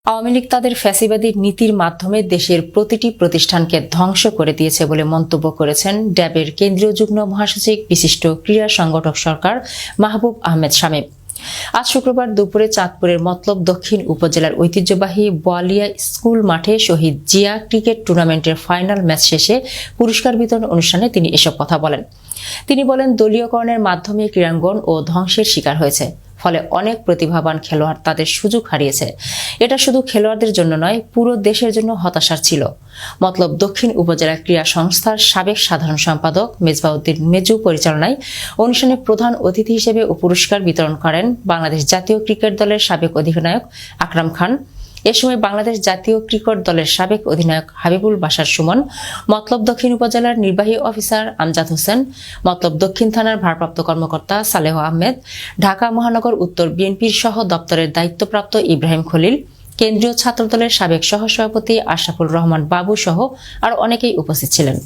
আওয়ামী লীগ তাদের ফ্যাসিবাদী নীতির মাধ্যমে দেশের প্রতিটি প্রতিষ্ঠানকে ধ্বংস করে দিয়েছে বলে মন্তব্য করেছেন ড্যাবের কেন্দ্রীয় যুগ্ম মহাসচিব বিশিষ্ট ক্রীড়া সংগঠক সরকার মাহবুব আহমেদ শামীম। আজ শুক্রবার দুপুরে চাঁদপুরের মতলব দক্ষিণ উপজেলার ঐতিহ্যবাহী বোয়ালিয়া স্কুল মাঠে শহীদ জিয়া ক্রিকেট টুর্নামেন্টের ফাইনাল ম্যাচ শেষে পুরস্কার বিতরণ অনুষ্ঠানে তিনি এসব কথা বলেন। তিনি বলেন, দলীয়করণের মাধ্যমে ক্রীড়াঙ্গন ও ধ্বংসের শিকার হয়েছে, ফলে অনেক প্রতিভাবান খেলোয়াড় তাদের সুযোগ হারিয়েছে। এটা শুধু খেলোয়াড়দের জন্য নয়, পুরো দেশের জন্য হতাশার ছিল। মতলব দক্ষিণ উপজেলা ক্রীড়া সংস্থার সাবেক সাধারণ সম্পাদক মেজবাউদ্দিন মেজু পরিচালনায় অনুষ্ঠানে প্রধান অতিথি হিসেবে পুরস্কার বিতরণ করেন বাংলাদেশ জাতীয় ক্রিকেট দলের সাবেক অধিনায়ক আকরাম খান। এ সময় বাংলাদেশ জাতীয় ক্রিকেট দলের সাবেক অধিনায়ক হাবিবুল বাশার সুমন, মতলব দক্ষিণ উপজেলার নির্বাহী অফিসার আমজাদ হোসেন, মতলব দক্ষিণ থানার ভারপ্রাপ্ত কর্মকর্তা সালেহ আহমেদ, ঢাকা মহানগর উত্তর বিএনপির সহ দপ্তরের দায়িত্বপ্রাপ্ত ইব্রাহিম খলিল, কেন্দ্রীয় ছাত্রদলের সাবেক সহসভাপতি আশরাফুল রহমান বাবু সহ আরো অনেকেই উপস্থিত ছিলেন।